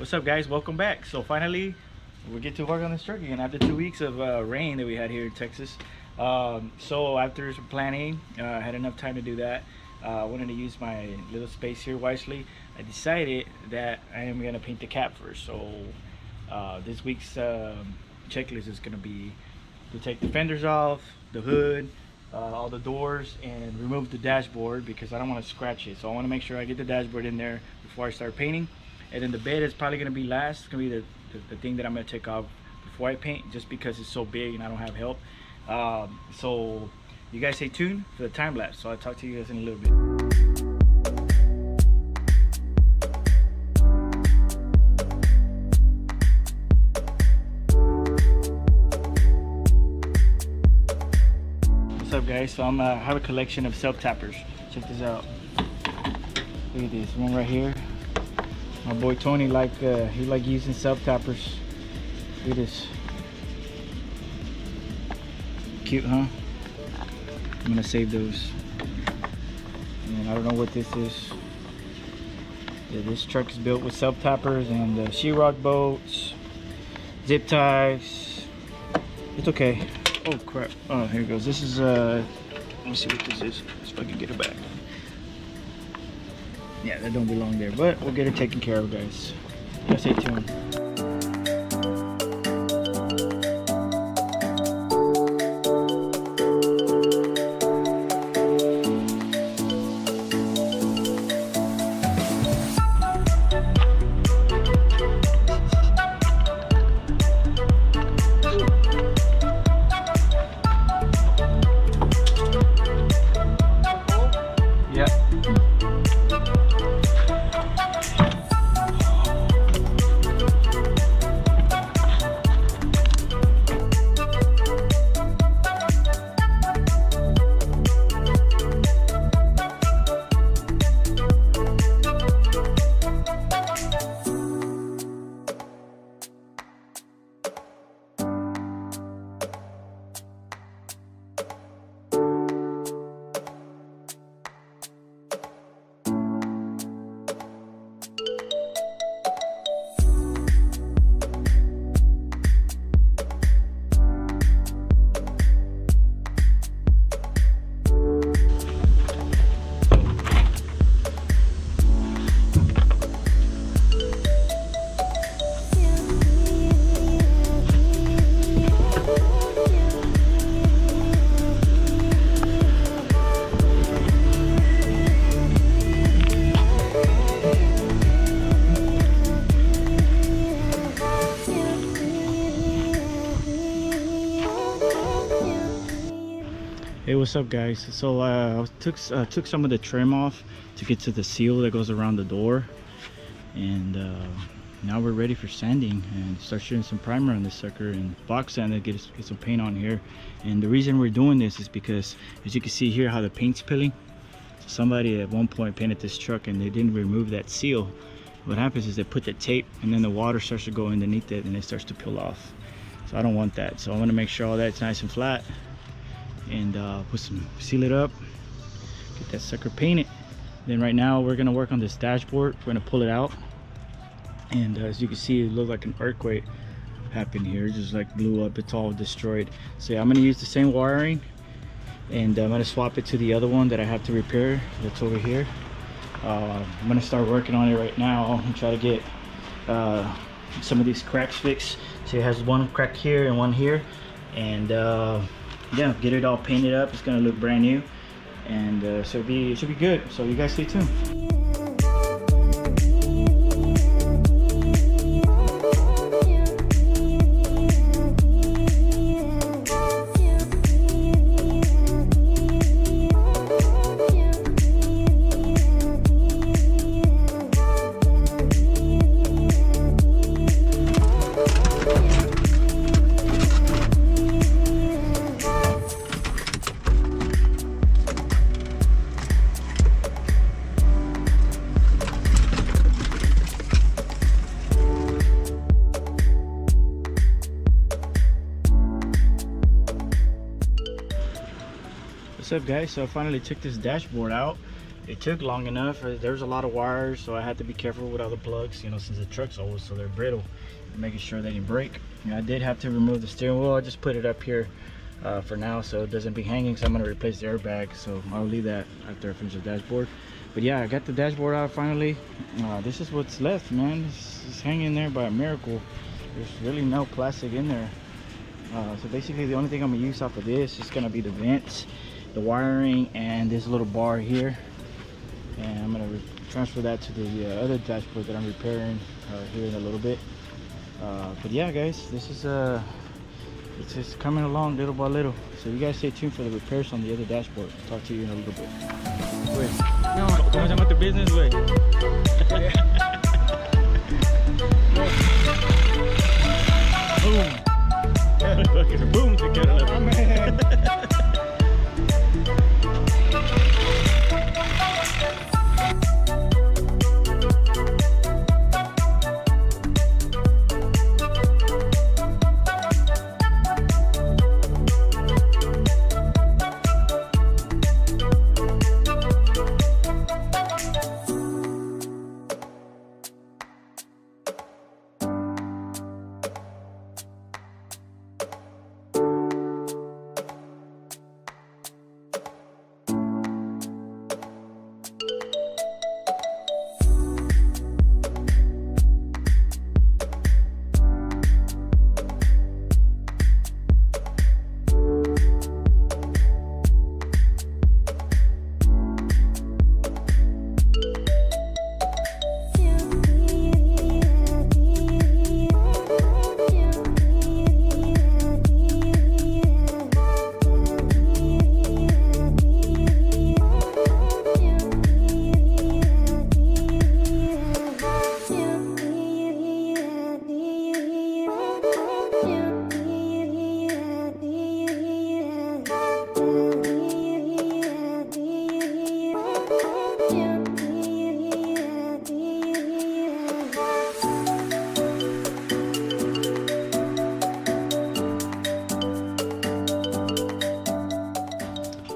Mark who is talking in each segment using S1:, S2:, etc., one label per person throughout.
S1: What's up, guys? Welcome back. So finally we get to work on this truck again after 2 weeks of rain that we had here in Texas. So after some planning, I had enough time to do that. I wanted to use my little space here wisely. I decided that I am going to paint the cap first. So this week's checklist is going to be to take the fenders off, the hood, all the doors, and remove the dashboard because I don't want to scratch it. So I want to make sure I get the dashboard in there before I start painting. And then the bed is probably going to be last. It's going to be the thing that I'm going to take off before I paint, just because it's so big and I don't have help. So you guys stay tuned for the time lapse. So I'll talk to you guys in a little bit. What's up, guys? So I have a collection of self tappers. Check this out. Look at this one right here. My boy Tony he like using self tappers. Look at this. Cute, huh? I'm gonna save those. And I don't know what this is. Yeah, this truck is built with self tappers and sheetrock bolts, zip ties. It's okay. Oh crap! Oh, here it goes. This is let me see what this is. If I can get it back. Yeah, that don't belong there, but we'll get it taken care of, guys. Yeah, stay tuned. Hey, what's up, guys? So I took some of the trim off to get to the seal that goes around the door, and now we're ready for sanding and start shooting some primer on this sucker and box sand and get some paint on here. And the reason we're doing this is because, as you can see here, how the paint's peeling. So somebody at one point painted this truck and they didn't remove that seal. What happens is they put the tape and then the water starts to go underneath it and it starts to peel off. So I don't want that. So I want to make sure all that's nice and flat, and seal it up, get that sucker painted. Then right now we're gonna work on this dashboard. We're gonna pull it out, and as you can see, it looked like an earthquake happened here. It just like blew up. It's all destroyed. So yeah, I'm gonna use the same wiring, and I'm gonna swap it to the other one that I have to repair that's over here. I'm gonna start working on it right now and try to get some of these cracks fixed. So it has one crack here and one here, and yeah, get it all painted up. It's gonna look brand new, and so it should be good. So you guys stay tuned. What's up, guys? So I finally took this dashboard out. it took long enough. There's a lot of wires, so I had to be careful with all the plugs, you know, since the truck's old, so they're brittle, making sure they didn't break. I did have to remove the steering wheel. I just put it up here for now so it doesn't be hanging, so I'm going to replace the airbag, so I'll leave that after I finish the dashboard. But yeah, I got the dashboard out finally. This is what's left, man. It's hanging there by a miracle. There's really no plastic in there. So basically the only thing I'm going to use off of this is going to be the vents, the wiring, and this little bar here. And I'm going to transfer that to the other dashboard that I'm repairing here in a little bit. But yeah, guys, this is it's just coming along little by little. So you guys stay tuned for the repairs on the other dashboard. Talk to you in a little bit. Wait, no, ¿cómo se llama tu business, güey? Boom. Boom, te quiero la man.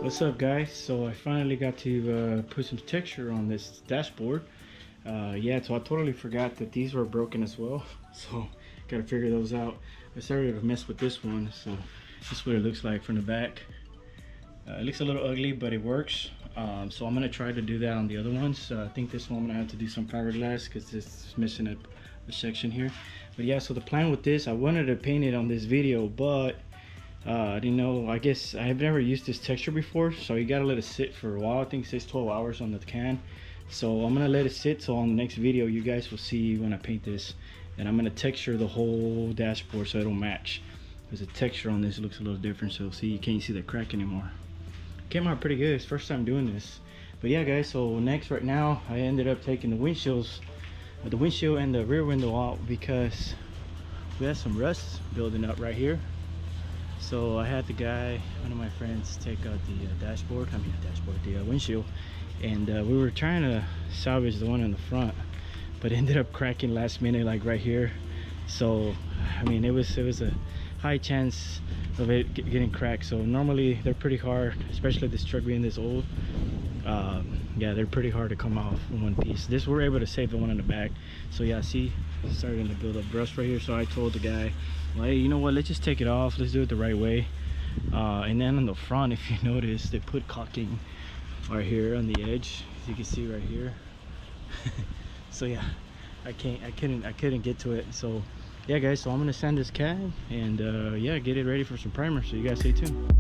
S1: What's up, guys? So I finally got to put some texture on this dashboard. Yeah, so I totally forgot that these were broken as well, so gotta figure those out. I started to mess with this one, so this is what it looks like from the back. It looks a little ugly, but it works. So I'm gonna try to do that on the other ones. I think this one I'm gonna have to do some fiberglass because it's missing a section here. But yeah, so the plan with this, I wanted to paint it on this video, but I didn't know. I guess I've never used this texture before, so you gotta let it sit for a while. I think it says 12 hours on the can, so I'm gonna let it sit. So on the next video you guys will see when I paint this, and I'm gonna texture the whole dashboard so it'll match, because the texture on this looks a little different. So see, you can't see the crack anymore. Came out pretty good. It's first time doing this. But yeah, guys, so next, right now, I ended up taking the windshield and the rear window out because we had some rust building up right here. So I had the guy, one of my friends, take out the windshield, and we were trying to salvage the one in the front, but it ended up cracking last minute, like right here. So I mean, it was a high chance of it getting cracked. So normally they're pretty hard, especially this truck being this old. Yeah, they're pretty hard to come off in one piece. This, we're able to save the one in the back. So yeah, see, it's starting to build up rust right here. So I told the guy, well, hey, you know what, let's just take it off, let's do it the right way. And then on the front, if you notice, they put caulking right here on the edge, as you can see right here. So yeah, I couldn't get to it. So yeah, guys, so I'm gonna sand this cab and yeah, get it ready for some primer. So you guys stay tuned.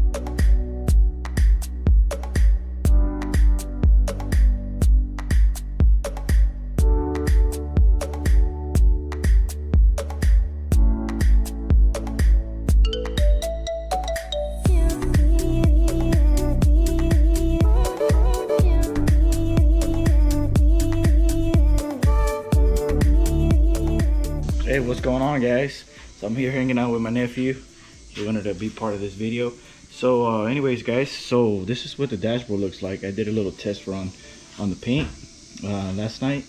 S1: Hey, what's going on, guys? So I'm here hanging out with my nephew. He wanted to be part of this video. So anyways, guys, so this is what the dashboard looks like. I did a little test run on the paint last night,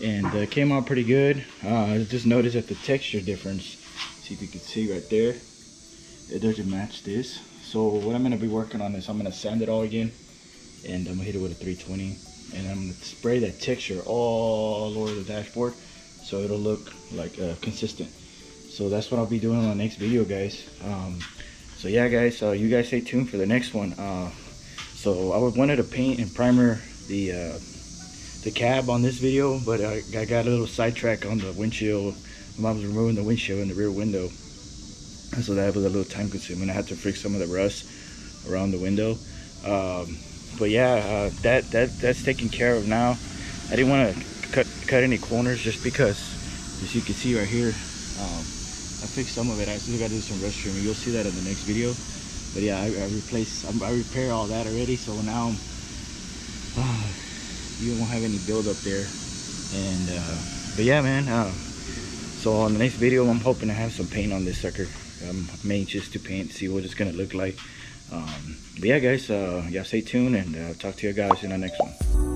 S1: and it came out pretty good. I just noticed that the texture difference, see if you can see right there, it doesn't match this. So what I'm going to be working on is I'm going to sand it all again, and I'm going to hit it with a 320. and I'm gonna spray that texture all over the dashboard so it'll look like consistent. So that's what I'll be doing on the next video, guys. So yeah, guys, you guys stay tuned for the next one. So I wanted to paint and primer the cab on this video, but I got a little sidetrack on the windshield. I was removing the windshield in the rear window, and so that was a little time consuming. I had to fix some of the rust around the window. But yeah, that's taken care of now. I didn't want to cut any corners just because, as you can see right here, I fixed some of it. I still got to do some rust trimming. You'll see that in the next video. But yeah, I repair all that already, so now you won't have any build up there. And but yeah, man, so on the next video I'm hoping to have some paint on this sucker. I'm anxious to paint, see what it's gonna look like. But yeah, guys, yeah, stay tuned, and I'll talk to you guys in the next one.